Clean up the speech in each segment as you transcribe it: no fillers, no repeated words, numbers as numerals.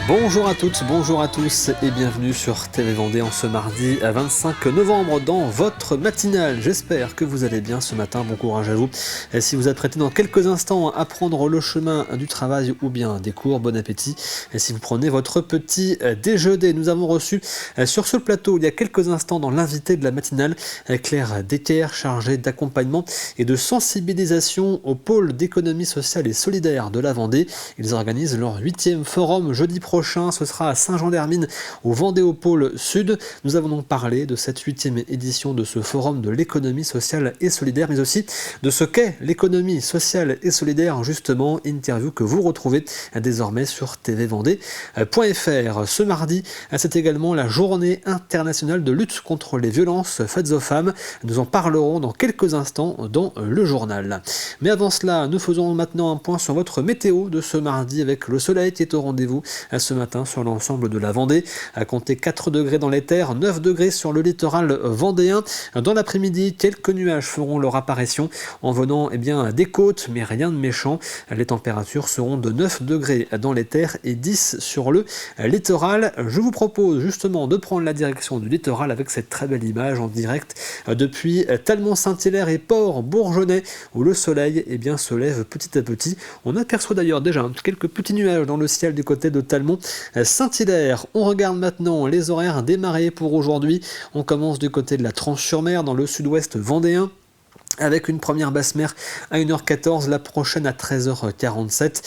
Bonjour à toutes, bonjour à tous et bienvenue sur TV Vendée en ce mardi 25 novembre dans votre matinale. J'espère que vous allez bien ce matin, bon courage à vous. Et si vous apprêtez dans quelques instants à prendre le chemin du travail ou bien des cours, bon appétit. Et si vous prenez votre petit déjeuner, nous avons reçu sur ce plateau il y a quelques instants dans l'invité de la matinale Claire Decker, chargée d'accompagnement et de sensibilisation au pôle d'économie sociale et solidaire de la Vendée. Ils organisent leur 8e forum jeudi prochain, ce sera à Saint-Jean-d'Hermine au Vendée-au-Pôle Sud. Nous avons donc parlé de cette 8e édition de ce forum de l'économie sociale et solidaire, mais aussi de ce qu'est l'économie sociale et solidaire, justement, interview que vous retrouvez désormais sur tvvendée.fr. Ce mardi, c'est également la journée internationale de lutte contre les violences faites aux femmes. Nous en parlerons dans quelques instants dans le journal. Mais avant cela, nous faisons maintenant un point sur votre météo de ce mardi avec le soleil qui est au rendez-vous ce matin sur l'ensemble de la Vendée. À compter 4 degrés dans les terres, 9 degrés sur le littoral vendéen. Dans l'après-midi, quelques nuages feront leur apparition en venant des côtes, mais rien de méchant. Les températures seront de 9 degrés dans les terres et 10 sur le littoral. Je vous propose justement de prendre la direction du littoral avec cette très belle image en direct depuis Talmont-Saint-Hilaire et Port-Bourgeonnais où le soleil se lève petit à petit. On aperçoit d'ailleurs déjà quelques petits nuages dans le ciel du côté de Talmont-Saint-Hilaire. On regarde maintenant les horaires des marées pour aujourd'hui. On commence du côté de la Tranche-sur-Mer dans le sud-ouest vendéen, avec une première basse mer à 1h14, la prochaine à 13h47,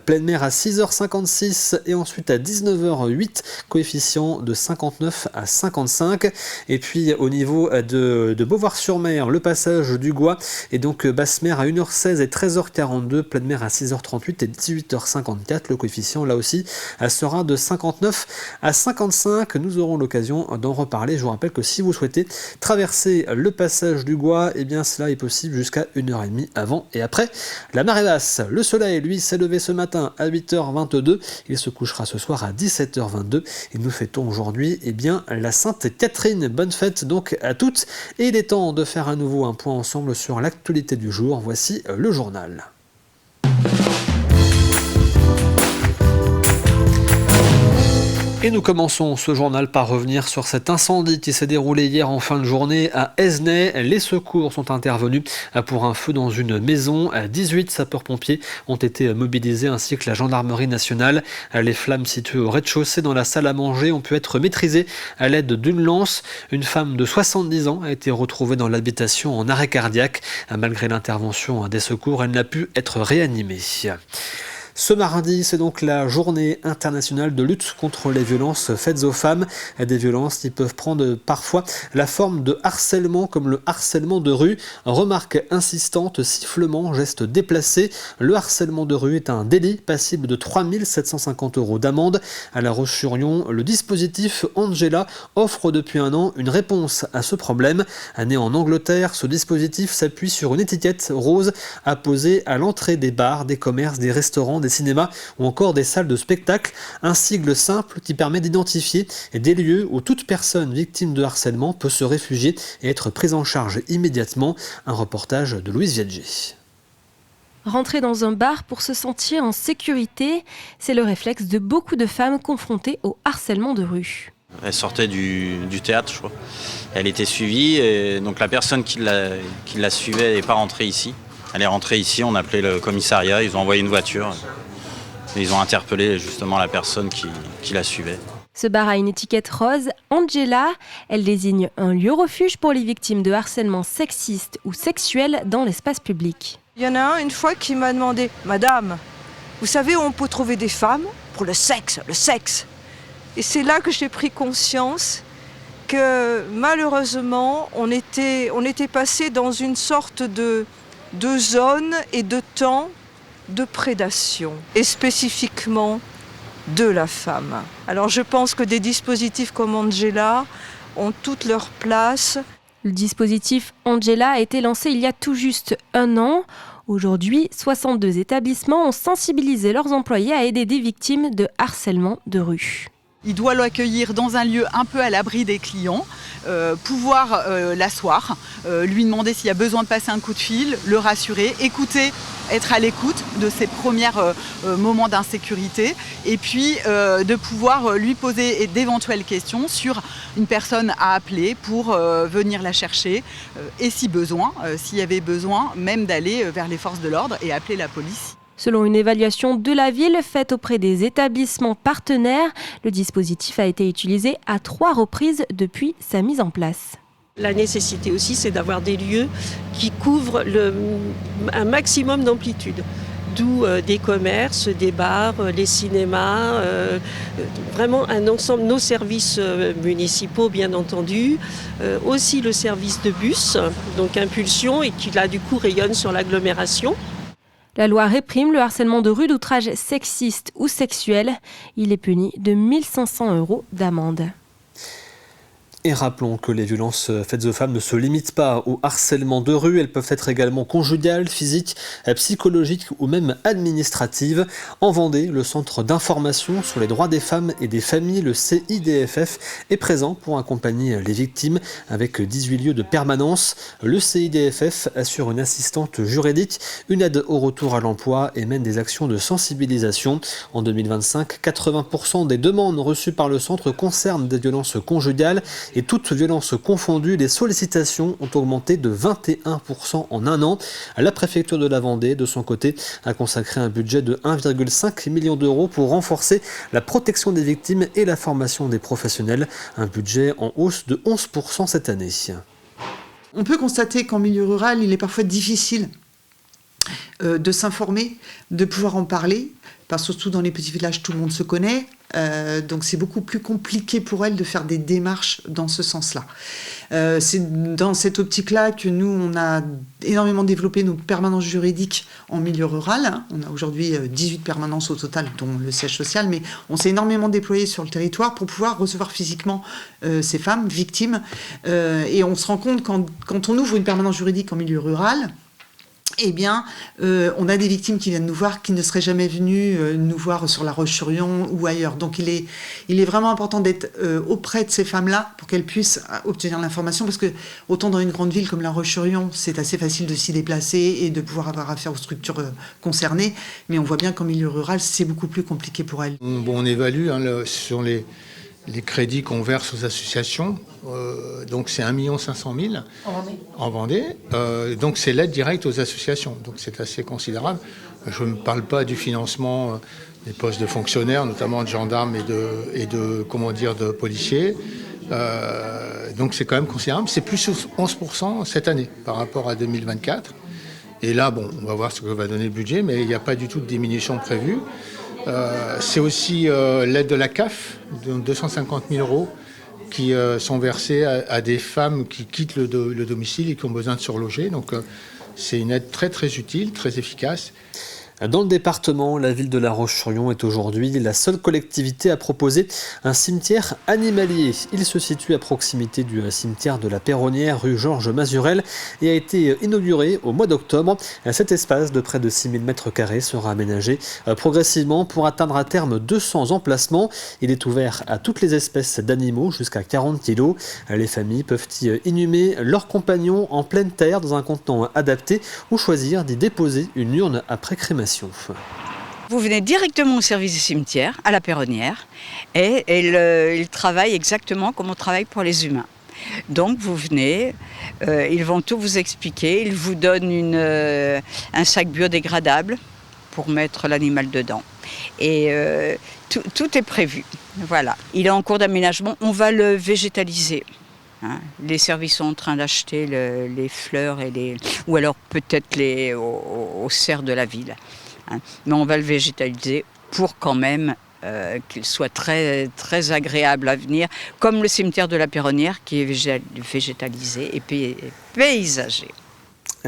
pleine mer à 6h56 et ensuite à 19h08, coefficient de 59 à 55. Et puis au niveau de Beauvoir-sur-Mer, le passage du Gois et donc basse mer à 1h16 et 13h42, pleine mer à 6h38 et 18h54, le coefficient là aussi sera de 59 à 55. Nous aurons l'occasion d'en reparler. Je vous rappelle que si vous souhaitez traverser le passage du Gois, cela est possible jusqu'à 1h30 avant et après la marée basse. Le soleil, lui, s'est levé ce matin à 8h22. Il se couchera ce soir à 17h22. Et nous fêtons aujourd'hui la Sainte Catherine. Bonne fête donc à toutes. Et il est temps de faire à nouveau un point ensemble sur l'actualité du jour. Voici le journal. Et nous commençons ce journal par revenir sur cet incendie qui s'est déroulé hier en fin de journée à Esnay. Les secours sont intervenus pour un feu dans une maison. 18 sapeurs-pompiers ont été mobilisés ainsi que la gendarmerie nationale. Les flammes situées au rez-de-chaussée dans la salle à manger ont pu être maîtrisées à l'aide d'une lance. Une femme de 70 ans a été retrouvée dans l'habitation en arrêt cardiaque. Malgré l'intervention des secours, elle n'a pu être réanimée. Ce mardi, c'est donc la journée internationale de lutte contre les violences faites aux femmes. Des violences qui peuvent prendre parfois la forme de harcèlement, comme le harcèlement de rue. Remarques insistantes, sifflements, gestes déplacés. Le harcèlement de rue est un délit passible de 3 750 € d'amende. À La Roche-sur-Yon, le dispositif Angela offre depuis un an une réponse à ce problème. Né en Angleterre, ce dispositif s'appuie sur une étiquette rose apposée à l'entrée des bars, des commerces, des restaurants, des cinémas ou encore des salles de spectacle. Un sigle simple qui permet d'identifier des lieux où toute personne victime de harcèlement peut se réfugier et être prise en charge immédiatement. Un reportage de Louise Viadger. Rentrer dans un bar pour se sentir en sécurité, c'est le réflexe de beaucoup de femmes confrontées au harcèlement de rue. Elle sortait du théâtre, je crois. Elle était suivie et donc la personne qui la suivait n'est pas rentrée ici. Elle est rentrée ici, on a appelé le commissariat, ils ont envoyé une voiture. Et ils ont interpellé justement la personne qui la suivait. Ce bar a une étiquette rose, Angela. Elle désigne un lieu refuge pour les victimes de harcèlement sexiste ou sexuel dans l'espace public. Il y en a un, une fois, qui m'a demandé « Madame, vous savez où on peut trouver des femmes pour le sexe ?» Et c'est là que j'ai pris conscience que malheureusement, on était passé dans une sorte de zone et de temps de prédation, et spécifiquement de la femme. Alors je pense que des dispositifs comme Angela ont toute leur place. Le dispositif Angela a été lancé il y a tout juste un an. Aujourd'hui, 62 établissements ont sensibilisé leurs employés à aider des victimes de harcèlement de rue. Il doit l'accueillir dans un lieu un peu à l'abri des clients, pouvoir l'asseoir, lui demander s'il y a besoin de passer un coup de fil, le rassurer, écouter, être à l'écoute de ses premiers moments d'insécurité et puis de pouvoir lui poser d'éventuelles questions sur une personne à appeler pour venir la chercher et si besoin, s'il y avait besoin, même d'aller vers les forces de l'ordre et appeler la police. Selon une évaluation de la ville faite auprès des établissements partenaires, le dispositif a été utilisé à 3 reprises depuis sa mise en place. La nécessité aussi, c'est d'avoir des lieux qui couvrent un maximum d'amplitude. D'où des commerces, des bars, les cinémas, vraiment un ensemble, nos services municipaux bien entendu, aussi le service de bus, donc Impulsion, et qui là du coup rayonne sur l'agglomération. La loi réprime le harcèlement de rue d'outrage sexiste ou sexuel. Il est puni de 1 500 € d'amende. Et rappelons que les violences faites aux femmes ne se limitent pas au harcèlement de rue, elles peuvent être également conjugales, physiques, psychologiques ou même administratives. En Vendée, le Centre d'information sur les droits des femmes et des familles, le CIDFF, est présent pour accompagner les victimes avec 18 lieux de permanence. Le CIDFF assure une assistante juridique, une aide au retour à l'emploi et mène des actions de sensibilisation. En 2025, 80% des demandes reçues par le centre concernent des violences conjugales. Et toutes violences confondues, les sollicitations ont augmenté de 21% en un an. La préfecture de la Vendée, de son côté, a consacré un budget de 1,5 million d'euros pour renforcer la protection des victimes et la formation des professionnels. Un budget en hausse de 11% cette année. On peut constater qu'en milieu rural, il est parfois difficile de s'informer, de pouvoir en parler, parce que surtout dans les petits villages, tout le monde se connaît. Donc c'est beaucoup plus compliqué pour elles de faire des démarches dans ce sens-là. C'est dans cette optique-là que nous, on a énormément développé nos permanences juridiques en milieu rural. On a aujourd'hui 18 permanences au total, dont le siège social, mais on s'est énormément déployé sur le territoire pour pouvoir recevoir physiquement ces femmes victimes. Et on se rend compte quand on ouvre une permanence juridique en milieu rural, eh bien, on a des victimes qui viennent nous voir, qui ne seraient jamais venues nous voir sur La Roche-sur-Yon ou ailleurs. Donc, il est vraiment important d'être auprès de ces femmes-là pour qu'elles puissent obtenir l'information, parce que autant dans une grande ville comme La Roche-sur-Yon, c'est assez facile de s'y déplacer et de pouvoir avoir affaire aux structures concernées, mais on voit bien qu'en milieu rural, c'est beaucoup plus compliqué pour elles. On évalue sur les crédits qu'on verse aux associations, donc c'est 1 500 000 en Vendée. Donc c'est l'aide directe aux associations, donc c'est assez considérable. Je ne parle pas du financement des postes de fonctionnaires, notamment de gendarmes et de policiers. Donc c'est quand même considérable. C'est plus 11% cette année par rapport à 2024. Et là, on va voir ce que va donner le budget, mais il n'y a pas du tout de diminution prévue. C'est aussi l'aide de la CAF, de 250 000 € qui sont versés à des femmes qui quittent le domicile et qui ont besoin de se reloger. Donc c'est une aide très très utile, très efficace. Dans le département, la ville de La Roche-sur-Yon est aujourd'hui la seule collectivité à proposer un cimetière animalier. Il se situe à proximité du cimetière de la Perronnière, rue Georges Mazurel, et a été inauguré au mois d'octobre. Cet espace de près de 6 000 m² sera aménagé progressivement pour atteindre à terme 200 emplacements. Il est ouvert à toutes les espèces d'animaux jusqu'à 40 kg. Les familles peuvent y inhumer leurs compagnons en pleine terre dans un contenant adapté ou choisir d'y déposer une urne après crémation. Vous venez directement au service du cimetière, à la Perronnière, et ils travaillent exactement comme on travaille pour les humains. Donc vous venez, ils vont tout vous expliquer, ils vous donnent un sac biodégradable pour mettre l'animal dedans. Et tout est prévu. Voilà. Il est en cours d'aménagement, on va le végétaliser. Les services sont en train d'acheter les fleurs ou alors peut-être aux serres de la ville. Mais on va le végétaliser pour quand même qu'il soit très, très agréable à venir, comme le cimetière de la Perronnière qui est végétalisé et paysagé.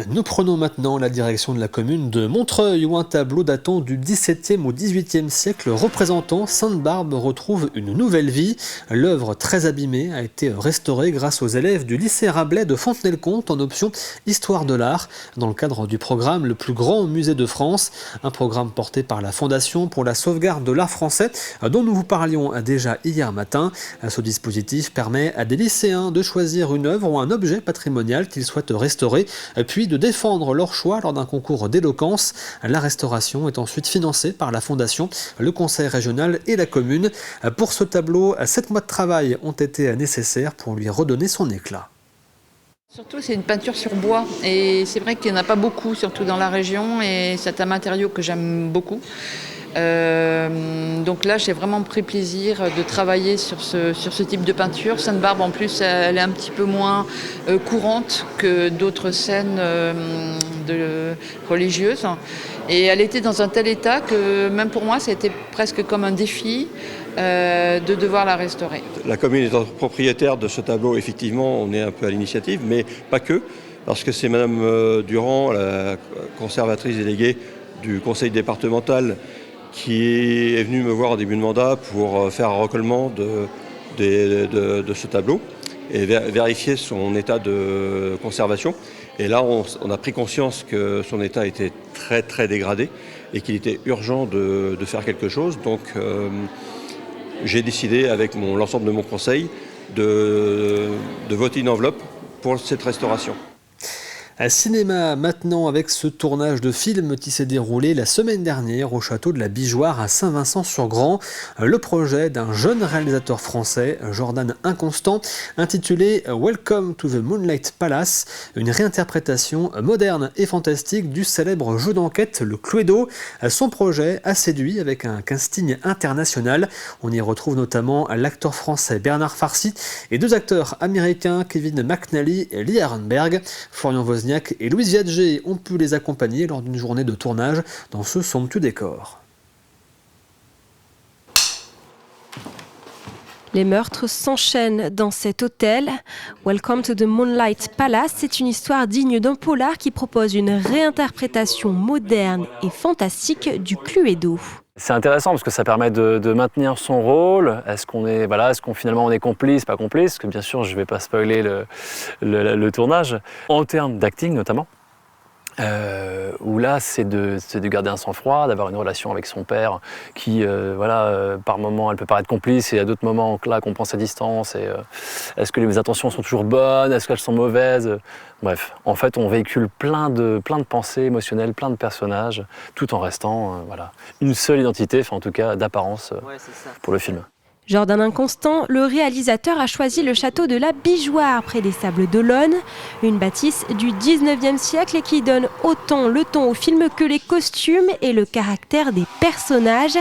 Nous prenons maintenant la direction de la commune de Montreuil où un tableau datant du XVIIe au XVIIIe siècle représentant Sainte-Barbe retrouve une nouvelle vie. L'œuvre très abîmée a été restaurée grâce aux élèves du lycée Rabelais de Fontenay-le-Comte en option Histoire de l'art dans le cadre du programme Le plus grand musée de France, un programme porté par la Fondation pour la sauvegarde de l'art français dont nous vous parlions déjà hier matin. Ce dispositif permet à des lycéens de choisir une œuvre ou un objet patrimonial qu'ils souhaitent restaurer, puis de défendre leur choix lors d'un concours d'éloquence. La restauration est ensuite financée par la Fondation, le Conseil régional et la commune. Pour ce tableau, 7 mois de travail ont été nécessaires pour lui redonner son éclat. Surtout, c'est une peinture sur bois et c'est vrai qu'il n'y en a pas beaucoup, surtout dans la région, et c'est un matériau que j'aime beaucoup. Donc là, j'ai vraiment pris plaisir de travailler sur ce type de peinture. Sainte-Barbe, en plus, elle est un petit peu moins courante que d'autres scènes religieuses. Et elle était dans un tel état que même pour moi, c'était presque comme un défi de devoir la restaurer. La commune étant propriétaire de ce tableau, effectivement, on est un peu à l'initiative, mais pas que, parce que c'est Madame Durand, la conservatrice déléguée du conseil départemental, qui est venue me voir au début de mandat pour faire un recollement de ce tableau et vérifier son état de conservation. Et là, on a pris conscience que son état était très très dégradé et qu'il était urgent de faire quelque chose. Donc j'ai décidé avec l'ensemble de mon conseil de voter une enveloppe pour cette restauration. À cinéma maintenant avec ce tournage de film qui s'est déroulé la semaine dernière au château de la Bijoire à Saint-Vincent-sur-Grand. Le projet d'un jeune réalisateur français, Jordan Inconstant, intitulé Welcome to the Moonlight Palace, une réinterprétation moderne et fantastique du célèbre jeu d'enquête Le Cluedo. Son projet a séduit avec un casting international. On y retrouve notamment l'acteur français Bernard Farcy et 2 acteurs américains, Kevin McNally et Lee Arenberg. Florian Wozniak et Louise Viadger ont pu les accompagner lors d'une journée de tournage dans ce somptueux décor. Les meurtres s'enchaînent dans cet hôtel. Welcome to the Moonlight Palace, c'est une histoire digne d'un polar qui propose une réinterprétation moderne et fantastique du Cluedo. C'est intéressant parce que ça permet de maintenir son rôle. Est-ce qu'on finalement on est complice, pas complice? Parce que bien sûr, je ne vais pas spoiler le tournage. En termes d'acting notamment, où là, c'est de garder un sang-froid, d'avoir une relation avec son père qui, par moments, elle peut paraître complice et à d'autres moments, là, qu'on prend sa distance. Est-ce que les intentions sont toujours bonnes? Est-ce qu'elles sont mauvaises? Bref, en fait, on véhicule plein de pensées émotionnelles, plein de personnages, tout en restant une seule identité, en tout cas d'apparence pour le film. Jordan Inconstant, le réalisateur a choisi le château de la Bijoire près des Sables d'Olonne, une bâtisse du 19e siècle et qui donne autant le ton au film que les costumes et le caractère des personnages.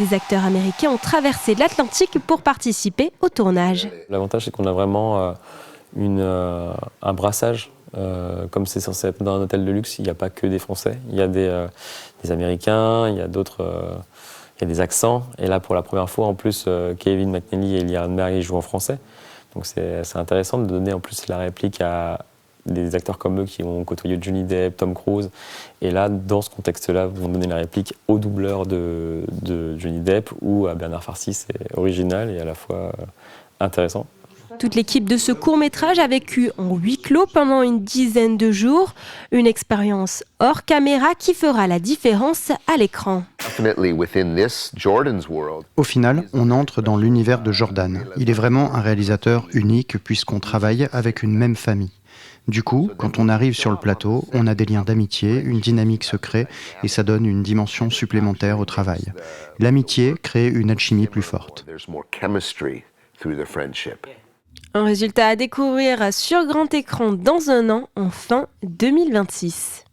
Des acteurs américains ont traversé l'Atlantique pour participer au tournage. L'avantage, c'est qu'on a vraiment un brassage. Comme c'est censé être dans un hôtel de luxe, il n'y a pas que des Français, il y a des Américains, il y a d'autres... Il y a des accents, et là pour la première fois en plus, Kevin McNally et Lee Arenberg jouent en français. Donc c'est intéressant de donner en plus la réplique à des acteurs comme eux qui ont côtoyé Johnny Depp, Tom Cruise. Et là, dans ce contexte-là, vous donnez la réplique au doubleur de Johnny Depp ou à Bernard Farcy. C'est original et à la fois intéressant. Toute l'équipe de ce court-métrage a vécu en huis clos pendant une dizaine de jours. Une expérience hors caméra qui fera la différence à l'écran. Au final, on entre dans l'univers de Jordan. Il est vraiment un réalisateur unique puisqu'on travaille avec une même famille. Du coup, quand on arrive sur le plateau, on a des liens d'amitié, une dynamique se crée et ça donne une dimension supplémentaire au travail. L'amitié crée une alchimie plus forte. Un résultat à découvrir sur grand écran dans un an, en fin 2026.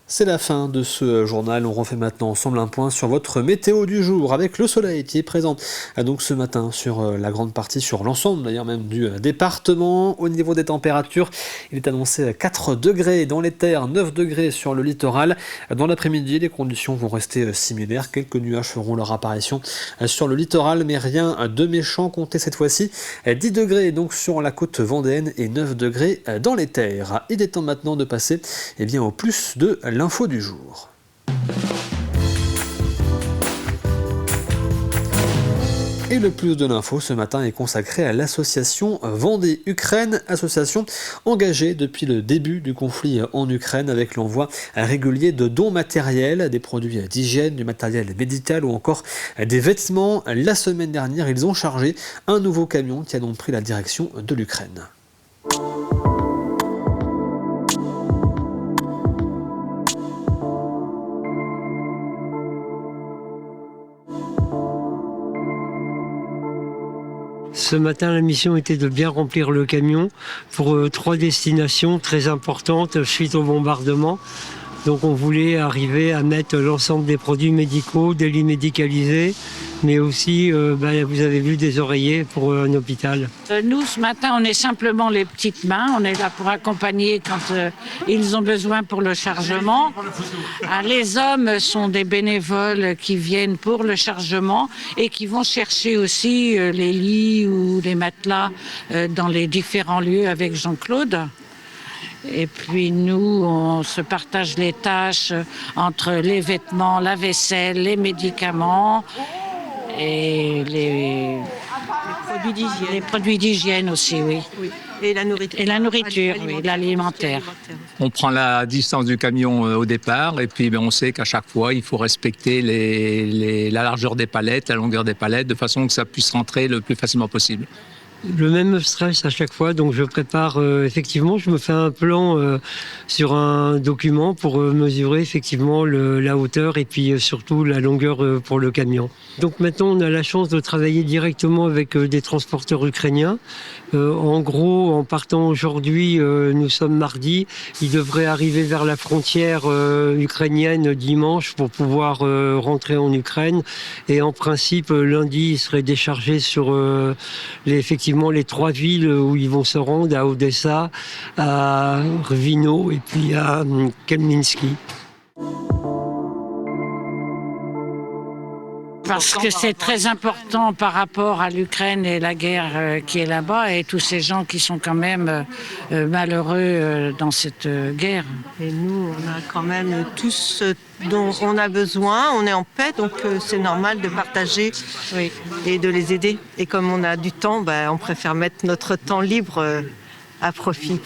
C'est la fin de ce journal. On refait maintenant ensemble un point sur votre météo du jour avec le soleil qui est présent donc ce matin sur la grande partie, sur l'ensemble d'ailleurs même du département. Au niveau des températures, il est annoncé 4 degrés dans les terres, 9 degrés sur le littoral. Dans l'après-midi, les conditions vont rester similaires. Quelques nuages feront leur apparition sur le littoral, mais rien de méchant. Comptez cette fois-ci 10 degrés donc sur la côte vendéenne et 9 degrés dans les terres. Il est temps maintenant de passer au plus de l'info du jour. Et le plus de l'info ce matin est consacré à l'association Vendée-Ukraine, association engagée depuis le début du conflit en Ukraine avec l'envoi régulier de dons matériels, des produits d'hygiène, du matériel médical ou encore des vêtements. La semaine dernière, ils ont chargé un nouveau camion qui a donc pris la direction de l'Ukraine. Ce matin, la mission était de bien remplir le camion pour 3 destinations très importantes suite au bombardement. Donc on voulait arriver à mettre l'ensemble des produits médicaux, des lits médicalisés, mais aussi, vous avez vu, des oreillers pour un hôpital. Nous, ce matin, on est simplement les petites mains. On est là pour accompagner quand ils ont besoin pour le chargement. Les hommes sont des bénévoles qui viennent pour le chargement et qui vont chercher aussi les lits ou les matelas dans les différents lieux avec Jean-Claude. Et puis nous, on se partage les tâches entre les vêtements, la vaisselle, les médicaments et les produits d'hygiène aussi, oui. Et la nourriture. Et la nourriture, oui, l'alimentaire. On prend la distance du camion au départ et puis on sait qu'à chaque fois, il faut respecter la largeur des palettes, la longueur des palettes, de façon que ça puisse rentrer le plus facilement possible. Le même stress à chaque fois, donc je prépare effectivement, je me fais un plan sur un document pour mesurer effectivement la hauteur et puis surtout la longueur pour le camion. Donc maintenant on a la chance de travailler directement avec des transporteurs ukrainiens. En gros, en partant aujourd'hui, nous sommes mardi, ils devraient arriver vers la frontière ukrainienne dimanche pour pouvoir rentrer en Ukraine. Et en principe, lundi, ils seraient déchargés sur effectivement les 3 villes où ils vont se rendre, à Odessa, à Rvino et puis à Khmelnytsky. Parce que c'est très important par rapport à l'Ukraine et la guerre qui est là-bas et tous ces gens qui sont quand même malheureux dans cette guerre. Et nous, on a quand même tout ce dont on a besoin, on est en paix, donc c'est normal de partager et de les aider. Et comme on a du temps, on préfère mettre notre temps libre à profit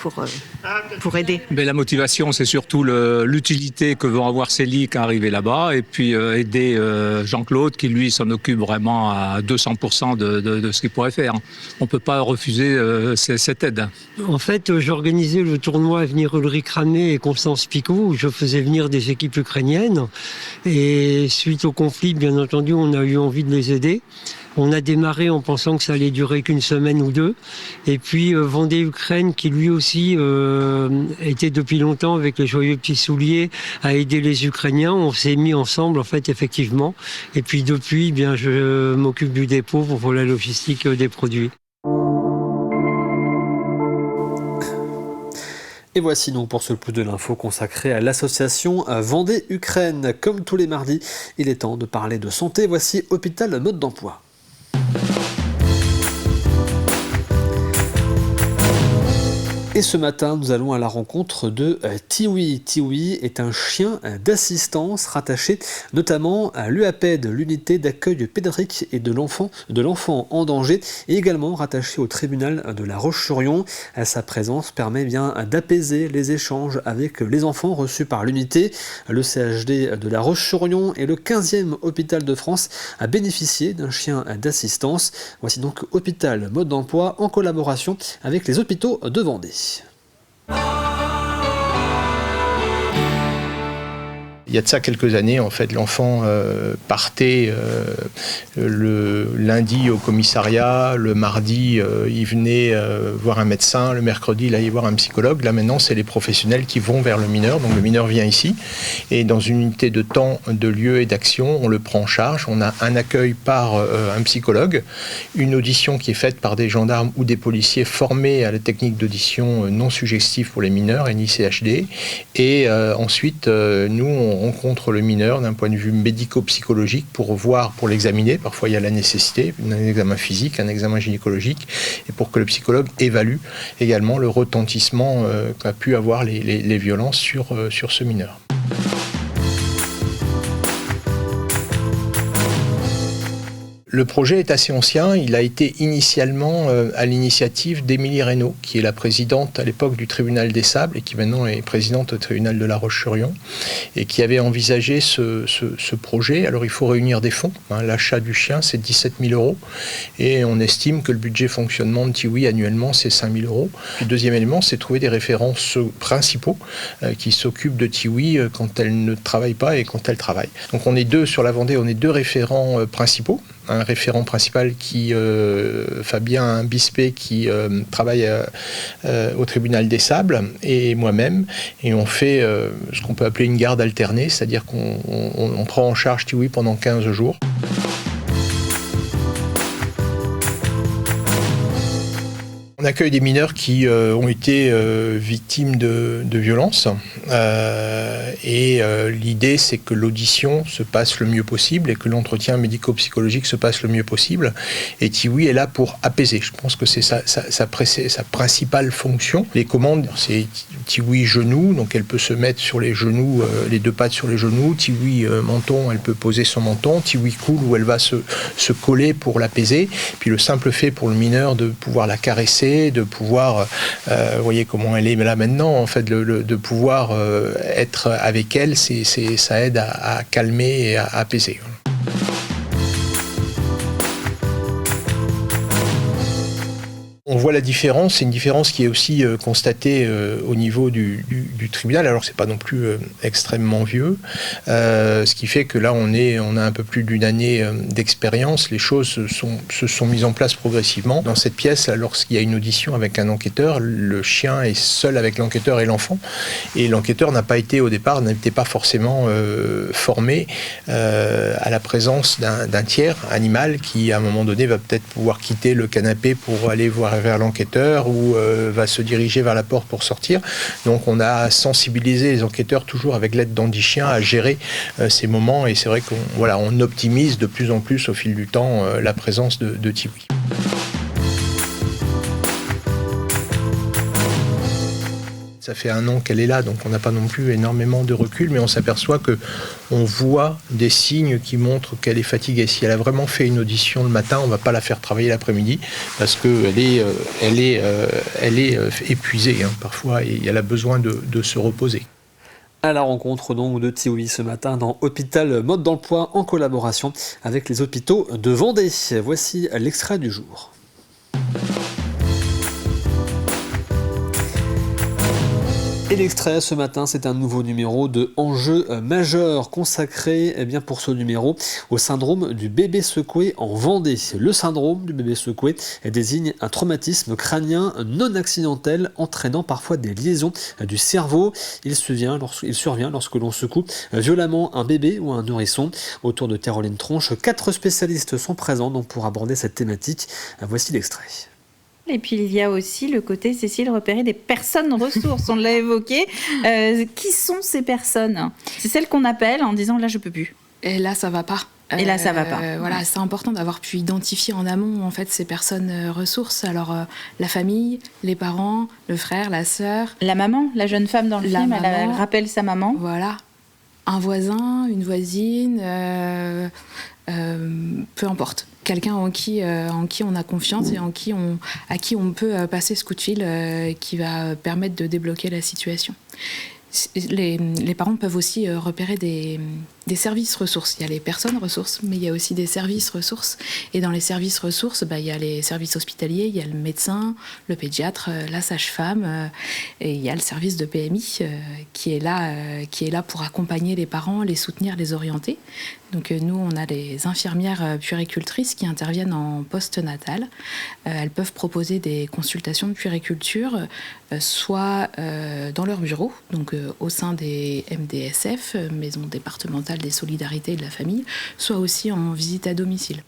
pour aider. Mais la motivation, c'est surtout l'utilité que vont avoir ces lits quand arrivés là-bas et puis aider Jean-Claude qui, lui, s'en occupe vraiment à 200% de ce qu'il pourrait faire. On ne peut pas refuser cette aide. En fait, j'organisais le tournoi Avenir Ulrich Ramé et Constance Picot où je faisais venir des équipes ukrainiennes et suite au conflit, bien entendu, on a eu envie de les aider. On a démarré en pensant que ça allait durer qu'une semaine ou 2. Et puis Vendée-Ukraine, qui lui aussi était depuis longtemps avec les Joyeux Petits Souliers à aider les Ukrainiens. On s'est mis ensemble, en fait, effectivement. Et puis depuis, je m'occupe du dépôt pour la logistique des produits. Et voici donc pour ce plus de l'info consacré à l'association Vendée-Ukraine. Comme tous les mardis, il est temps de parler de santé. Voici Hôpital Mode d'Emploi. Et ce matin, nous allons à la rencontre de Tiwi. Tiwi est un chien d'assistance rattaché notamment à l'UAPED, l'unité d'accueil pédiatrique et de l'enfant en danger, et également rattaché au tribunal de La Roche-sur-Yon. Sa présence permet d'apaiser les échanges avec les enfants reçus par l'unité. Le CHD de La Roche-sur-Yon est le 15e hôpital de France à bénéficier d'un chien d'assistance. Voici donc Hôpital Mode d'Emploi en collaboration avec les hôpitaux de Vendée. Il y a de ça quelques années, en fait, l'enfant partait le lundi au commissariat, le mardi, il venait voir un médecin, le mercredi, il allait voir un psychologue. Là, maintenant, c'est les professionnels qui vont vers le mineur. Donc, le mineur vient ici et dans une unité de temps, de lieu et d'action, on le prend en charge. On a un accueil par un psychologue, une audition qui est faite par des gendarmes ou des policiers formés à la technique d'audition non suggestive pour les mineurs, NICHD. Et ensuite, nous, on rencontre le mineur d'un point de vue médico-psychologique pour l'examiner. Parfois, il y a la nécessité d'un examen physique, un examen gynécologique, et pour que le psychologue évalue également le retentissement qu'a pu avoir les violences sur ce mineur. Le projet est assez ancien. Il a été initialement à l'initiative d'Émilie Reynaud, qui est la présidente à l'époque du tribunal des Sables et qui maintenant est présidente au tribunal de La Roche-sur-Yon, et qui avait envisagé ce projet. Alors il faut réunir des fonds. L'achat du chien, c'est 17 000 € et on estime que le budget fonctionnement de Tiwi annuellement, c'est 5 000 €. Puis, le deuxième élément, c'est trouver des références principaux qui s'occupent de Tiwi quand elle ne travaille pas et quand elle travaille. Donc on est deux sur la Vendée, on est deux référents principaux. Un référent principal Fabien Bispé, qui travaille au tribunal des Sables, et moi-même, et on fait ce qu'on peut appeler une garde alternée, c'est-à-dire qu'on prend en charge Tiwi pendant 15 jours. On accueille des mineurs qui ont été victimes de violences et l'idée, c'est que l'audition se passe le mieux possible et que l'entretien médico-psychologique se passe le mieux possible. Et Tiwi est là pour apaiser. Je pense que c'est sa principale fonction. Les commandes, c'est Tiwi genou, donc elle peut se mettre sur les genoux, les deux pattes sur les genoux. Tiwi menton, elle peut poser son menton. Tiwi coule, où elle va se coller pour l'apaiser. Puis le simple fait pour le mineur de pouvoir la caresser, de pouvoir, vous voyez comment elle est là maintenant, en fait, de pouvoir être avec elle, ça aide à calmer et à apaiser. On voit la différence, c'est une différence qui est aussi constatée au niveau du tribunal, alors c'est pas non plus extrêmement vieux, ce qui fait que là on a un peu plus d'une année d'expérience, les choses se sont mises en place progressivement. Dans cette pièce, lorsqu'il y a une audition avec un enquêteur, le chien est seul avec l'enquêteur et l'enfant, et l'enquêteur n'était pas forcément formé à la présence d'un tiers animal qui à un moment donné va peut-être pouvoir quitter le canapé pour aller voir vers l'enquêteur ou va se diriger vers la porte pour sortir. Donc on a sensibilisé les enquêteurs toujours avec l'aide d'Andy Chien à gérer ces moments, et c'est vrai qu'on optimise de plus en plus au fil du temps la présence de Tiwi. Ça fait 1 an qu'elle est là, donc on n'a pas non plus énormément de recul, mais on s'aperçoit qu'on voit des signes qui montrent qu'elle est fatiguée. Si elle a vraiment fait une audition le matin, on ne va pas la faire travailler l'après-midi, parce qu'elle est épuisée parfois, et elle a besoin de se reposer. À la rencontre donc de Tiwi ce matin dans Hôpital Motte dans le Poids, en collaboration avec les hôpitaux de Vendée. Voici l'extrait du jour. Et l'extrait ce matin, c'est un nouveau numéro de Enjeux majeurs consacré pour ce numéro au syndrome du bébé secoué en Vendée. Le syndrome du bébé secoué désigne un traumatisme crânien non accidentel entraînant parfois des liaisons du cerveau. Il survient lorsque l'on secoue violemment un bébé ou un nourrisson. Autour de Caroline Tronche, 4 spécialistes sont présents donc pour aborder cette thématique. Voici l'extrait. Et puis il y a aussi le côté, Cécile, repérer des personnes ressources, on l'a évoqué. Qui sont ces personnes ? C'est celles qu'on appelle en disant « là je peux plus ». Et là ça va pas. Et là ça va pas. Voilà, c'est important d'avoir pu identifier en amont en fait ces personnes ressources. Alors la famille, les parents, le frère, la sœur, la maman, la jeune femme dans le film, elle rappelle sa maman. Voilà, un voisin, une voisine, peu importe. Quelqu'un en qui on a confiance et à qui on peut passer ce coup de fil qui va permettre de débloquer la situation. Les parents peuvent aussi repérer des services ressources. Il y a les personnes ressources, mais il y a aussi des services ressources. Et dans les services ressources, il y a les services hospitaliers, il y a le médecin, le pédiatre, la sage-femme, et il y a le service de PMI qui est là pour accompagner les parents, les soutenir, les orienter. Donc nous, on a des infirmières puéricultrices qui interviennent en post-natal. Elles peuvent proposer des consultations de puériculture, soit dans leur bureau, donc au sein des MDSF, Maison départementale des solidarités et de la famille, soit aussi en visite à domicile.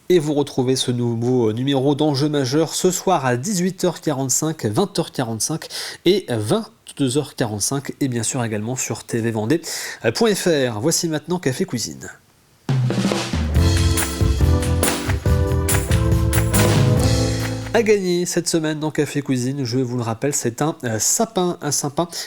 Et vous retrouvez ce nouveau numéro d'Enjeux majeurs ce soir à 18h45, 20h45 et 22h45 et bien sûr également sur tvvendée.fr. Voici maintenant Café Cuisine. À gagner cette semaine dans Café Cuisine, je vous le rappelle, c'est un sapin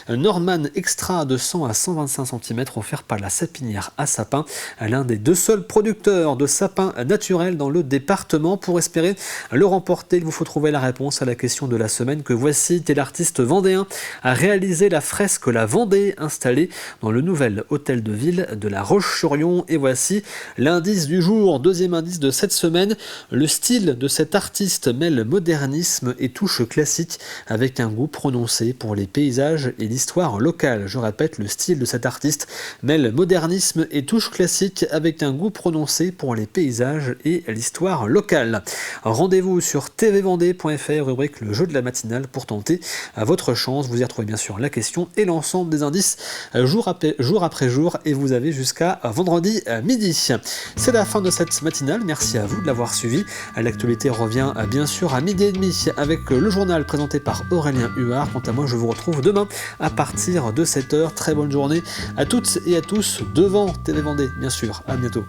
Norman Extra de 100 à 125 cm offert par la sapinière à sapin, l'un des 2 seuls producteurs de sapins naturels dans le département. Pour espérer le remporter, il vous faut trouver la réponse à la question de la semaine que voici. Quel artiste vendéen a réalisé la fresque La Vendée installée dans le nouvel hôtel de ville de La Roche-sur-Yon? Et voici l'indice du jour, deuxième indice de cette semaine. Le style de cet artiste mêle modernisme et touche classique avec un goût prononcé pour les paysages et l'histoire locale. Je répète, le style de cet artiste mêle modernisme et touche classique avec un goût prononcé pour les paysages et l'histoire locale. Rendez-vous sur tvvendée.fr, rubrique le jeu de la matinale pour tenter à votre chance. Vous y retrouvez bien sûr la question et l'ensemble des indices jour après jour et vous avez jusqu'à vendredi midi. C'est la fin de cette matinale. Merci à vous de l'avoir suivi. L'actualité revient bien sûr à 12h30 avec le journal présenté par Aurélien Huard. Quant à moi, je vous retrouve demain à partir de 7h. Très bonne journée à toutes et à tous devant TV Vendée, bien sûr. À bientôt.